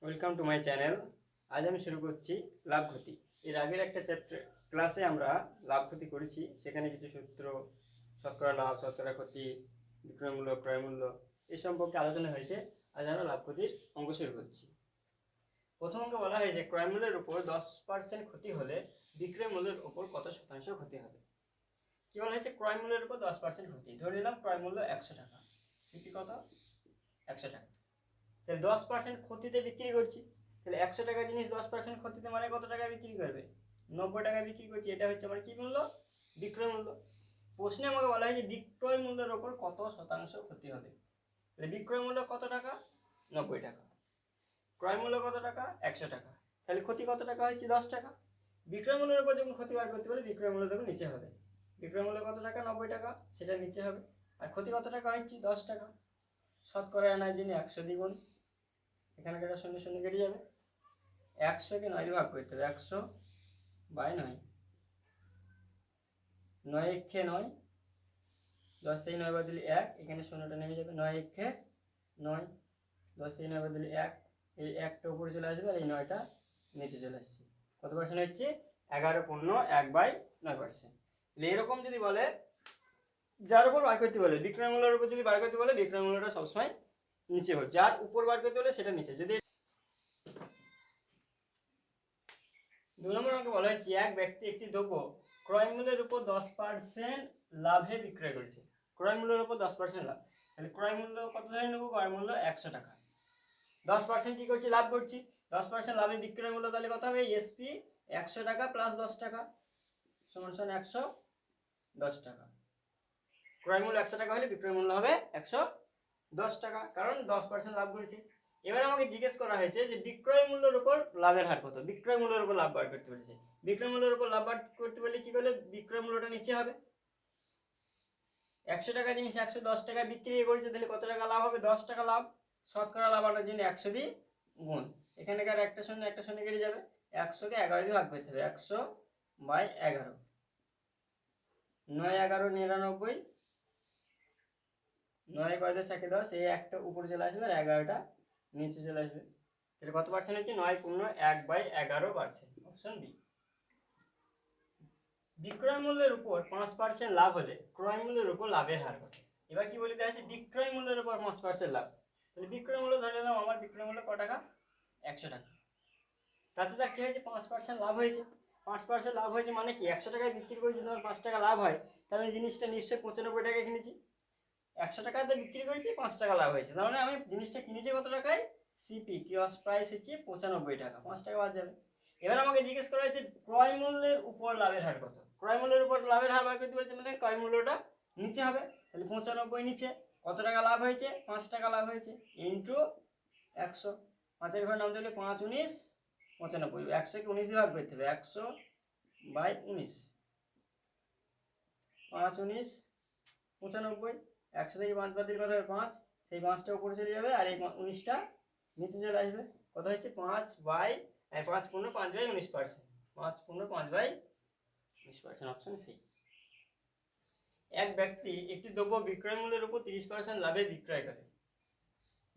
Welcome to my channel. আজ আমি শুরু করছি লাভ ক্ষতি। এর আগের একটা চ্যাপ্টার ক্লাসে আমরা লাভ ক্ষতি করেছি, সেখানে কিছু সূত্র, শতকরা লাভ, শতকরা ক্ষতি, বিক্রয় মূল্য, ক্রয় মূল্য এই সম্পর্কে আলোচনা হয়েছে। আজ আমরা লাভ ক্ষতির অঙ্ক শুরু করছি। প্রথম অঙ্কে বলা হয়েছে ক্রয় মূল্যের উপর 10% ক্ষতি হলে বিক্রয় মূল্যের উপর কত শতাংশ ক্ষতি হবে। কি বলা হয়েছে? ক্রয় মূল্যের উপর 10% ক্ষতি। ধরে নিলাম ক্রয় মূল্য 100 টাকা, সিপি কত? 100 টাকা। তাহলে 10% ক্ষতিতে বিক্রি করছি, তাহলে 100 টাকা জিনিস 10% ক্ষতিতে মানে কত টাকা বিক্রি করবে? 90 টাকা বিক্রি করছি। এটা হচ্ছে আমার কি মূল্য? বিক্রয় মূল্য। প্রশ্নে আমাকে বলা হয় যে বিক্রয় মূল্যের ওপর কত শতাংশ ক্ষতি হবে। তাহলে বিক্রয় মূল্য কত টাকা? 90 টাকা। ক্রয় মূল্য কত টাকা? 100 টাকা। তাহলে ক্ষতি কত টাকা হচ্ছে? 10 টাকা। বিক্রয় মূল্যের উপর যখন ক্ষতি বার করতে বলে বিক্রয় মূল্য তখন নিচে হবে। বিক্রয় মূল্য কত টাকা? 90 টাকা, সেটা নিচে হবে। আর ক্ষতি কত টাকা হচ্ছে? 10 টাকা। শতকরা আনার জন্য 100 দ্বিগুণ, এখানে একটা শূন্য শূন্য কেটে যাবে। 100কে 9 দিয়ে ভাগ করতে হবে। 100/9, 9 একে 9, 10 থেকে 9 বাদ দিলে 1, এখানে শূন্যটা নেমে যাবে। 9 একে 9, 10 থেকে 9 বাদ দিলে 1, এই 1টা উপরে চলে আসবে আর এই 9টা নিচে চলে আসছে। কত পার্সেন্ট হচ্ছে? 11/1/9%। এরকম যদি বলে, যার উপর বার করতে বলে বিক্রয় মূল্যের উপর যদি বার করতে বলে বিক্রয় মূল্যটা সবসময় নিচে হয়, যার উপর বার করতে বলে সেটা নিচে। যদি 2 নম্বর অঙ্কে বলা হচ্ছে এক ব্যক্তি একটি দ্রব্য ক্রয় মূল্যের উপর 10% লাভে বিক্রয় করেছে। ক্রয় মূল্যের উপর 10% লাভ, তাহলে ক্রয় মূল্য কত ধরে নেবো? ক্রয় মূল্য 100 টাকা। 10% কি করছি? লাভ করছি। 10% লাভে বিক্রয় মূল্য তাহলে কত হবে? এসপি 100 টাকা প্লাস 10 টাকা সমান 110 টাকা। ক্রয় মূল্য 100 টাকা হলে বিক্রয় মূল্য হবে 110 টাকা, কারণ 10% লাভ করেছি। এবার আমাকে জিজ্ঞেস করা হয়েছে যে বিক্রয় মূল্যের উপর লাভের হার কত। বিক্রয় মূল্যের উপর লাভ বার করতে বলেছে। বিক্রয় মূল্যের উপর লাভ বার করতে বললে কি করলে বিক্রয় মূল্যটা নিচে হবে। 100 টাকা জিনিস 110 টাকা বিক্রি করেছে, তাহলে কত টাকা লাভ হবে? 10 টাকা লাভ। শতকরা লাভ আনার জন্য 100 দিয়ে গুণ, এখানকার একটা শূন্য কেটে যাবে। 100কে 11 দিয়ে ভাগ করতে হবে। 100/11, 9 11 99, 9 × 10 = 10, এই একটা উপরে চলে আসবে আর 11টা নিচে চলে আসবে। তাহলে কত পার্সেন্ট হচ্ছে? 9×1/11%, অপশন বি। বিক্রয় মূল্যের উপর 5% লাভ হলে ক্রয় মূল্যের উপর লাভের হার কত। এবার কি বলে দেওয়া আছে? বিক্রয় মূল্যের উপর 5% লাভ। তাহলে বিক্রয় মূল্য ধরে নিলাম আমার বিক্রয় মূল্য কত টাকা? 100 টাকা। তাতে তার কি হয়েছে? 5% লাভ হয়েছে। 5% লাভ হয়েছে মানে কি? 100 টাকায় বিক্রি করে যদি আমার 5 টাকা লাভ হয়, তাহলে জিনিসটা নিশ্চয়ই 95 টাকায় কিনেছি। 100 টাকাতে বিক্রি করেছি, 5 টাকা লাভ হয়েছে, তার মানে আমি জিনিসটা কিনেছি কত টাকায়? সিপি কস্ট প্রাইস হচ্ছে 95 টাকা, 5 টাকা বাদ যাবে। এবার আমাকে জিজ্ঞেস করা হয়েছে ক্রয় মূল্যের উপর লাভের হার কত। ক্রয় মূল্যের উপর লাভের হার বার করতে বলছে, মানে ক্রয় মূল্যটা নিচে হবে। তাহলে 95 নিচে, কত টাকা লাভ হয়েছে? 5 টাকা লাভ হয়েছে, ইন্টু 100। 5-এর ঘরে নাম দিলে 5 19 95, 100কে 19 দিয়ে ভাগ করতে হবে। 100/19, 5 19 95, 100 থেকে 5 বাদ দিলে কত হবে? 5, সেই 5টা উপরে চলে যাবে আর এই 19টা নিচে চলে আসবে। কত হচ্ছে? 5/5×5/19%, 5×5/19%, অপশন সি। এক ব্যক্তি একটি দ্রব্য বিক্রয় মূল্যের উপর 30% লাভে বিক্রয় করে।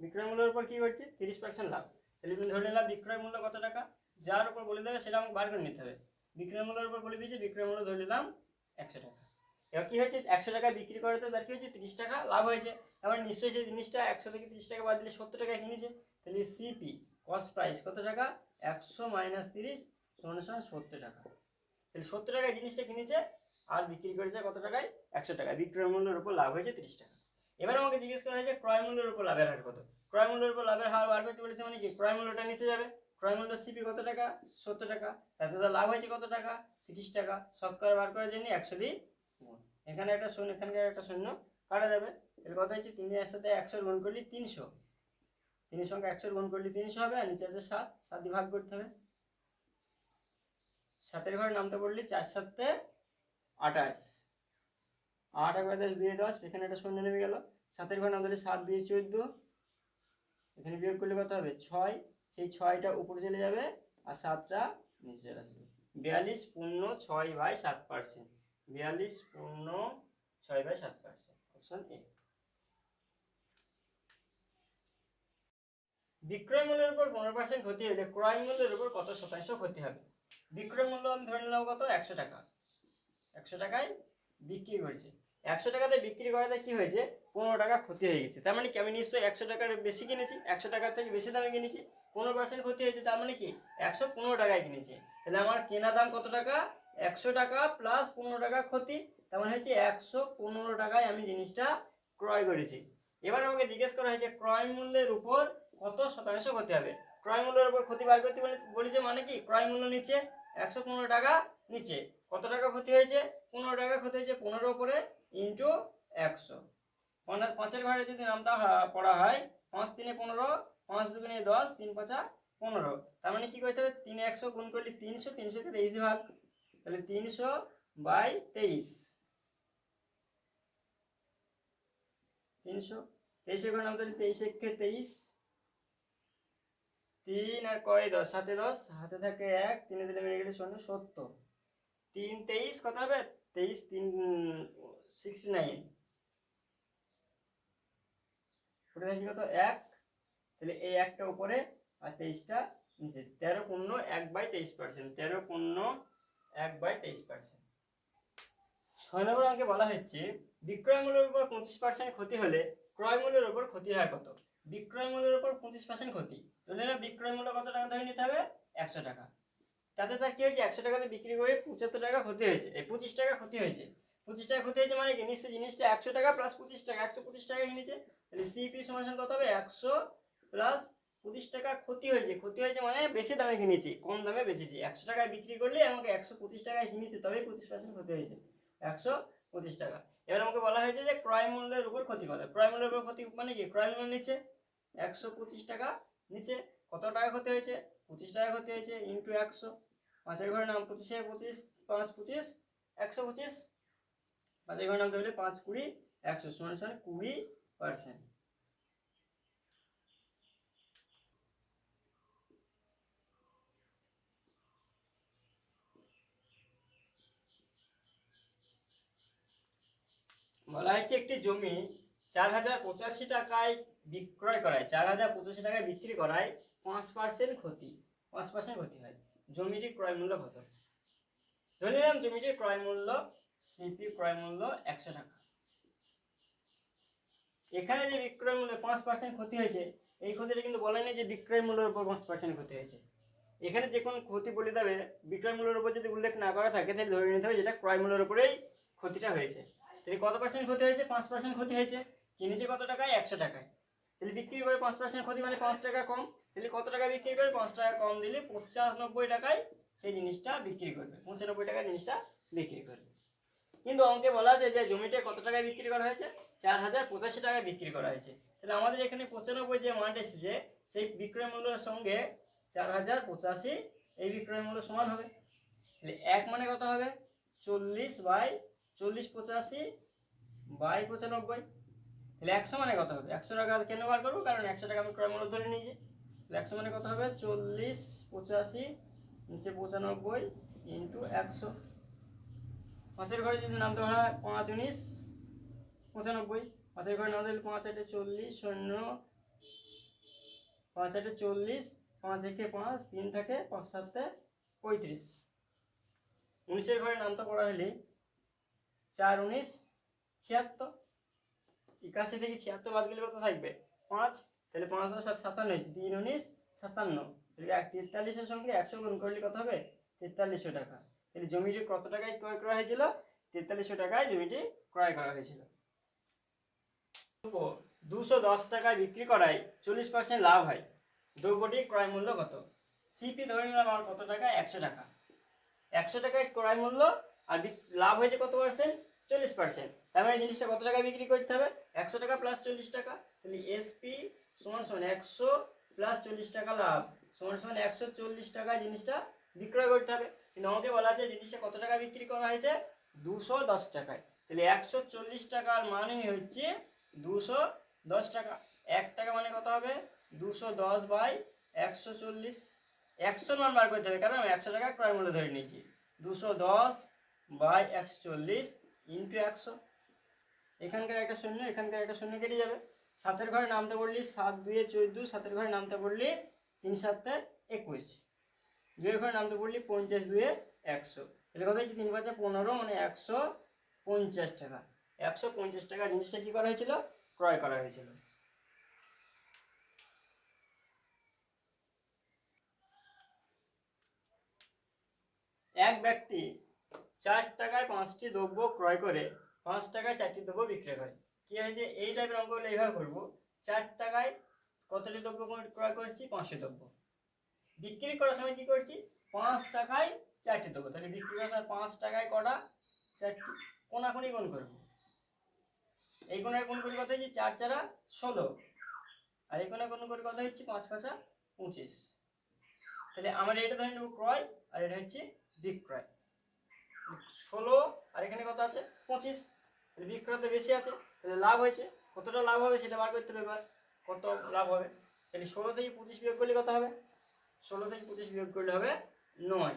বিক্রয় মূল্যের উপর কি করছে? 30% লাভ। তাহলে ধরে নিলাম বিক্রয় মূল্য কত টাকা, যার উপর বলে দেবে সেটা আমাকে বার করে নিতে হবে। বিক্রয় মূল্যের উপর বলে দিয়েছে, বিক্রয় মূল্য ধরে নিলাম 100 টাকা। এবার কি হয়েছে? 100 টাকায় বিক্রি করাতে তার কি হয়েছে? 30 টাকা লাভ হয়েছে। এবার নিশ্চয়ই সেই জিনিসটা 100 থেকে 30 টাকা বাদ দিলে 70 টাকায় কিনেছে। তাহলে সিপি কস্ট প্রাইস কত টাকা? 100 - 30 = 70 টাকা। তাহলে 70 টাকায় জিনিসটা কিনেছে আর বিক্রি করেছে কত টাকায়? 100 টাকায়। বিক্রয় মূল্যের উপর লাভ হয়েছে 30 টাকা। এবার আমাকে জিজ্ঞেস করা হয়েছে ক্রয় মূল্যের উপর লাভের হার কত। ক্রয় মূল্যের উপর লাভের হার বার করতে বলেছে, মানে কি ক্রয় মূল্যটা নিচে যাবে। ক্রয় মূল্য সিপি কত টাকা? 70 টাকা। তাতে তার লাভ হয়েছে কত টাকা? 30 টাকা। শতকরা বার করার জন্য 100 দিয়ে গুণ, এখানে একটা শূন্য এখানকার একটা শূন্য কাটা যাবে। তাহলে কত হচ্ছে? 3 এর সাথে 100 গুণ করলে 300, 3 সঙ্গে 100 গুণ করলে 300 হবে, আর নিচে আছে 7, 7 দিয়ে ভাগ করতে হবে। 7-এর ঘরে নামতে বললি 4 × 7 = 28, 8 × 10 2 10, এখানে একটা শূন্য নেমে গেল। 7-এর ঘরে নামতে বললি 7 2 14, এখানে বিয়োগ করলে কত হবে? 6, সেই 6টা উপরে চলে যাবে আর 7টা নিচে চলে আসবে। 42.6/7%, 42.6/7%, অপশন এ। বিক্রয় মূল্যের উপর 15% ক্ষতি হলে ক্রয় মূল্যের উপর কত শতাংশ ক্ষতি হবে? বিক্রয় মূল্য আমি ধরে নিলাম কত, 100 টাকা। 100 টাকায় বিক্রি করেছে, 100 টাকাতে বিক্রি করাতে কি হয়েছে, 15 টাকা ক্ষতি হয়ে গেছে। তার মানে কি, আমি নিশ্চয়ই 100 টাকার বেশি কিনেছি, 100 টাকার থেকে বেশি দামে কিনেছি, 15% ক্ষতি হয়েছে, তার মানে কি 115 টাকায় কিনেছি। তাহলে আমার কেনা দাম কত টাকা, 100 টাকা প্লাস 15 টাকা ক্ষতি, তার মানে হচ্ছে 115 টাকায় আমি জিনিসটা ক্রয় করেছি। এবার আমাকে জিজ্ঞেস করা হয়েছে ক্রয় মূল্যের উপর কত শতাংশ ক্ষতি হবে। ক্রয় মূল্যের উপর ক্ষতি বার করতে বলেছে, মানে কি ক্রয় মূল্য নিচে 115 টাকা, নিচে কত টাকা ক্ষতি হয়েছে, 15 টাকা ক্ষতি হয়েছে, 15 উপরে ইন্টু 100। 5-এর ঘরে যদি নামটা পড়া হয়, 5 3 15, 5 2 10, 3 5 15। তার মানে কি করতে হবে, 3 100 গুণ করলে 300, 300 কে 23 দিয়ে ভাগ, তাহলে 300 বাই 23, 300, 23 এর ঘরে নামতে হলে 23 1 23, 3 আর কয় 10, হাতে 10, হাতে থাকে 1, 3 দিলে মিলে গেলে 70, 3 23 কত হবে, 23 3 69, ফুটে থাকি কত 1, তাহলে এই একটা উপরে আর 23টা নিচে, 13.1/23%, 13.1/23%। 6 নম্বর অঙ্কে বলা হচ্ছে বিক্রয় মূল্যের উপর 25% ক্ষতি হলে ক্রয় মূল্যের উপর ক্ষতির হার কত। বিক্রয় মূল্যের উপর 25% ক্ষতি, ধরে নাও বিক্রয় মূল্য কত টাকা ধরে নিতে হবে, 100 টাকা। তাতে তার কি হয়েছে, 100 টাকাতে বিক্রি করে 75 টাকা ক্ষতি হয়েছে, এই 25 টাকা ক্ষতি হয়েছে। 25 টাকা ক্ষতি হয়েছে মানে কি, নিশ্চয়ই জিনিসটা 100 টাকা প্লাস 25 টাকা, 125 টাকা কিনেছে, তাহলে সিপি সমান কত হবে, 100 প্লাস 25 টাকা ক্ষতি হয়েছে। ক্ষতি হয়েছে মানে বেশি দামে কিনেছি, কম দামে বেচেছি। 100 টাকায় বিক্রি করলে আমাকে 125 টাকায় কিনেছি, তবেই 25% ক্ষতি হয়েছে, 125 টাকা। এবার আমাকে বলা হয়েছে যে ক্রয় মূল্যের উপর ক্ষতি কত। ক্রয় মূল্যের উপর ক্ষতি মানে কি, ক্রয় মূল্য নিচে 125 টাকা, নিচে কত টাকা ক্ষতি হয়েছে, 25 টাকা ক্ষতি হয়েছে, ইন্টু 100। 5-এর ঘরে নাম 25 25, 5 25, 125, 5-এর ঘরে নামতে হলে 5 20 100 সমান সমান 20%। বলা হচ্ছে একটি জমি 4085 টাকায় বিক্রয় করায়, 4085 টাকায় বিক্রি করায় 5% ক্ষতি, 5% ক্ষতি হয়। জমিটির ক্রয় মূল্য কত? ধরে নিলাম জমিটির ক্রয় মূল্য, সিপি ক্রয় মূল্য 100 টাকা। এখানে যে বিক্রয় মূল্যে 5% ক্ষতি হয়েছে, এই ক্ষতিটা কিন্তু বলা নেই যে বিক্রয় মূল্যের উপর 5% ক্ষতি হয়েছে। এখানে যে কোনো ক্ষতি বলে দেবে, বিক্রয় মূল্যের উপর যদি উল্লেখ না করা থাকে তাহলে ধরে নিতে হবে যেটা ক্রয় মূল্যের উপরেই ক্ষতিটা হয়েছে। তাহলে কত পার্সেন্ট ক্ষতি হয়েছে, 5% ক্ষতি হয়েছে। কিনেছে কত টাকায়, 100 টাকায়। তাহলে বিক্রি করে 5% ক্ষতি মানে 5 টাকা কম। তাহলে কত টাকা বিক্রি করে, 5 টাকা কম দিলে 95 টাকায় সেই জিনিসটা বিক্রি করবে, 95 টাকায় জিনিসটা বিক্রি করবে। কিন্তু অঙ্কে বলা আছে যে জমিটা কত টাকায় বিক্রি করা হয়েছে, 4085 টাকায় বিক্রি করা হয়েছে। তাহলে আমাদের এখানে 95 যে মানটা এসেছে, সেই বিক্রয় মূল্যের সঙ্গে 4085 এই বিক্রয় মূল্য সমান হবে। তাহলে 1 মানে কত হবে, 40/4085/95। তাহলে 100 মানে কত হবে, 100 টাকা কেন বার করবো, কারণ 100 টাকা আমি ক্রয় মূল্য ধরে নিয়েছি। তাহলে 100 মানে কত হবে, 40/85 নিচে 95 ইন্টু 100। 5-এর ঘরে যদি নামতে হয় 5 19 95, 5-এর ঘরে নামতে হলে 5 8 40 0, 5 8 40, 5 1 5, 3 থাকে 5 7 35। 19-এর ঘরে নামতে পড়া হলে 4 19 76, 81 থেকে 76 বাদ গেলে কত থাকবে, 5। তাহলে 5 10 57 হয়েছে, 3 19 57। তাহলে 43-এর সঙ্গে 100 গুণ করলে কত হবে, 4300 টাকা। তাহলে জমিটি কত টাকায় ক্রয় করা হয়েছিল, 4300 টাকায় জমিটি ক্রয় করা হয়েছিল। 210 টাকায় বিক্রি করায় 40% লাভ হয়, দ্রব্যটির ক্রয় মূল্য কত। সিপি ধরে নিলাম আমার কত টাকা, 100 টাকা। 100 টাকায় ক্রয় মূল্য আর লাভ হয়েছে কত পার্সেন্ট, 40%। তার মানে জিনিসটা কত টাকায় বিক্রি করতে হবে, 100 টাকা প্লাস 40 টাকা। তাহলে এসপি সমান সমান 100 প্লাস 40 টাকা লাভ সমান সমান 140 টাকায় জিনিসটা বিক্রয় করতে হবে। কিন্তু আমাকে বলা আছে জিনিসটা কত টাকা বিক্রি করা হয়েছে, 210 টাকায়। তাহলে 140 টাকার মানে হচ্ছে 210 টাকা। 1 টাকা মানে কত হবে, 210/140। 100 মান বার করতে হবে, কারণ আমি 100 টাকা ক্রয় মূল্য ধরে নিয়েছি। 210/140 ইন্টু 100। এখানকার একটা শূন্য, এখানকার একটা শূন্য কেটে যাবে, সাতের ঘরে নামতে বললি 7 2 14, সাতের ঘরে নামতে বললি 3 7 21, 2 ঘরে নামতে বললি 50 2 100, তাহলে কত হচ্ছে 3 5 15 মানে 150 টাকা। 150 টাকা জিনিসটা কি করা হয়েছিল, ক্রয় করা হয়েছিল। এক ব্যক্তি 4 টাকায় 5টি দ্রব্য ক্রয় করে 5 টাকায় 4টি দ্রব্য বিক্রয় করে। কি হয়েছে, এই টাইপের অঙ্ক হলে এইভাবে করবো, 4 টাকায় কতটি দ্রব্য ক্রয় করছি, 5টি দ্রব্য। বিক্রি করার সময় কি করছি, 5 টাকায় 4টি দ্রব্য, তাহলে বিক্রি করার সময় 5 টাকায় কটা, 4টি। কোনাকুনি গুণ করবো, এই কোনায় গুণ করি কত হচ্ছে 4 4 16, আর এই কোনায় গুণ করি কত হচ্ছে 5 5 25। তাহলে আমরা এটা ধরে নেব ক্রয়, আর এটা হচ্ছে বিক্রয়। 16 আর এখানে কত আছে 25, তাহলে বিক্রয়তে বেশি আছে, তাহলে লাভ হয়েছে। কতটা লাভ হবে সেটা বার করতে হবে। এবার কত লাভ হবে, তাহলে 16 থেকে 25 বিয়োগ করলে কত হবে, 16 থেকে 25 বিয়োগ করলে হবে 9।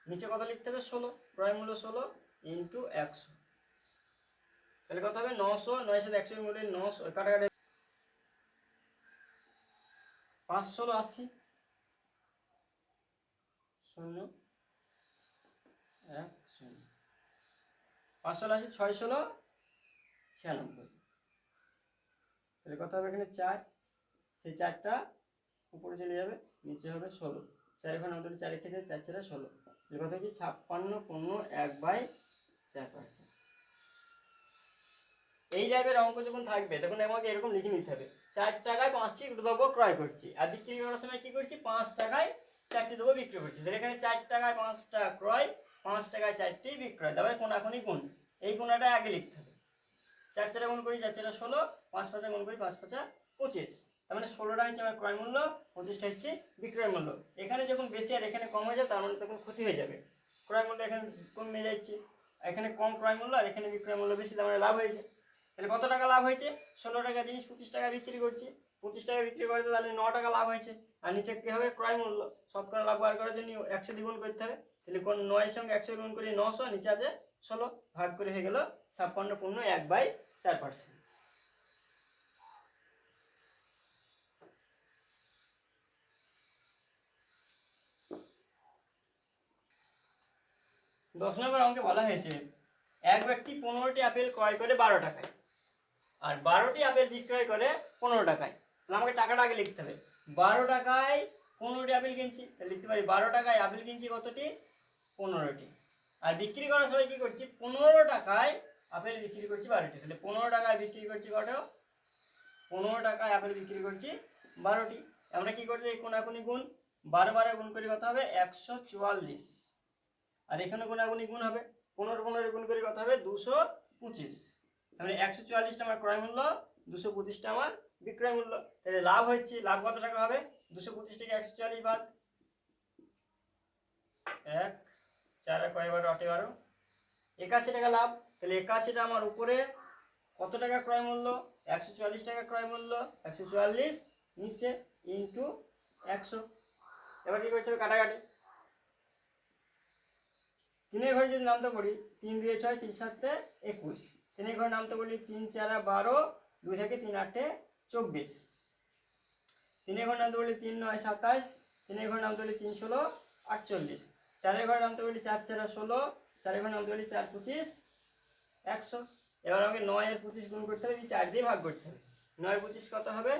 নিচে কত লিখতে হবে 16, ক্রয় মূল্য 16 ইন্টু 100, তাহলে কত হবে 900। 9 সাথে 100 মূল্য 900, কাটাকাটি 5 16 80, 0 1 0, 5 16 80, 6 16 96, তাহলে কত হবে এখানে 4, সেই 4টা উপরে চলে যাবে, নিচে হবে 16। 4 এখন আমাদের 4 রেখেছে, 4 4 16, এর কথা কি 56 15 1/4%। এই টাইপের অঙ্ক যখন থাকবে তখন আমাকে এরকম লিখে নিতে হবে, 4 টাকায় 5টি দ্রব্য ক্রয় করছি, আর বিক্রি করার সময় কি করছি 5 টাকায় 4টি দ্রব্য বিক্রি করছি। তাহলে এখানে 4 টাকায় 5টা ক্রয়, 5 টাকায় 4টি বিক্রয়, তারপরে কোনাকুনি গুণ, এই কোনাটা আগে লিখতে হবে। 4 4 গুণ করি 4 4 16, 5 5 গুণ করি 5 5 25, তার মানে 16টা হচ্ছে আমার ক্রয় মূল্য, 25টা হচ্ছে বিক্রয় মূল্য। এখানে যখন বেশি আর এখানে কম হয়ে যায় তার মানে তখন ক্ষতি হয়ে যাবে, ক্রয় মূল্য এখানে কমে যাচ্ছে, এখানে কম ক্রয় মূল্য আর এখানে বিক্রয় মূল্য বেশি, তার মানে লাভ হয়েছে। তাহলে কত টাকা লাভ হয়েছে, 16 টাকা জিনিস 25 টাকা বিক্রি করছি, 25 টাকা বিক্রি করতে তাহলে 9 টাকা লাভ হয়েছে। আর নিচে কি হবে ক্রয় মূল্য, শতকরা লাভ বার করার জন্য 100 দ্বিগুণ করতে হবে, তাহলে কোন 9 এর সঙ্গে 100 গুণ করলে 900, নিচে আছে 16, ভাগ করে হয়ে গেল 56 পূর্ণ 1/4%। 10 নম্বর অঙ্কে বলা হয়েছে এক ব্যক্তি 15টি আপেল ক্রয় করে 12 টাকায়, আর 12টি আপেল বিক্রয় করে 15 টাকায়। তাহলে আমাকে টাকাটা আগে লিখতে হবে, 12 টাকায় 15টি আপেল কিনছি, তাহলে লিখতে পারি 12 টাকায় আপেল কিনছি কতটি, 15টি। আর বিক্রি করার সময় কি করছি, 15 টাকায় আপেল বিক্রি করছি 12টি, তাহলে 15 টাকায় বিক্রি করছি কত, 15 টাকায় আপেল বিক্রি করছি 12টি। আমরা কি করছি, এই কোনাকুনি গুণ, 12 12 গুণ করি কত হবে 144, আর এখানে কোনাকুনি গুণ হবে, 15 15 গুণ করে কত হবে 225, তাহলে 144টা আমার ক্রয় মূল্য, 225টা আমার বিক্রয় মূল্য। তাহলে লাভ হচ্ছে, লাভ কত টাকা হবে, 225 থেকে 144 বাদ, 1 4 কয় 12 8 12, 81 টাকা লাভ। তাহলে 81টা আমার উপরে কত টাকা ক্রয় মূল্য, 144 টাকা ক্রয় মূল্য, 144 নিচে ইন্টু 100। এবার কি করতে হবে, কাটাকাটি। 3 ঘরে যদি নামতে পারি 3 2 6 3 7 21, 3 ঘরে নামতে বলি 3 4 12, 2 থেকে 3 8 24, 3 ঘরে নামতে বলি 3 9 27, 3 ঘরে নামতে বলি 3 16 48, 4 ঘরে নামতে বলি 4 4 16, 4 ঘরে নামতে বলি 4 25 100। এবার আমাকে 9 এর 25 গুণ করতে হবে, 4 দিয়ে ভাগ করতে হবে, 9 25 কত হবে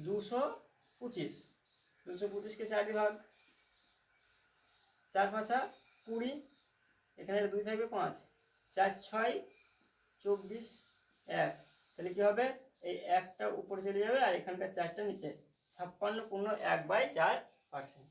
225, 225 কে 4 দিয়ে ভাগ, 4 5 20, এখানে 2 থাকবে 5, 4 6 24 1, তাহলে কি হবে এই একটা উপরে চলে যাবে আর এখানকার 4টা নিচে, 56 পূর্ণ 1/4%।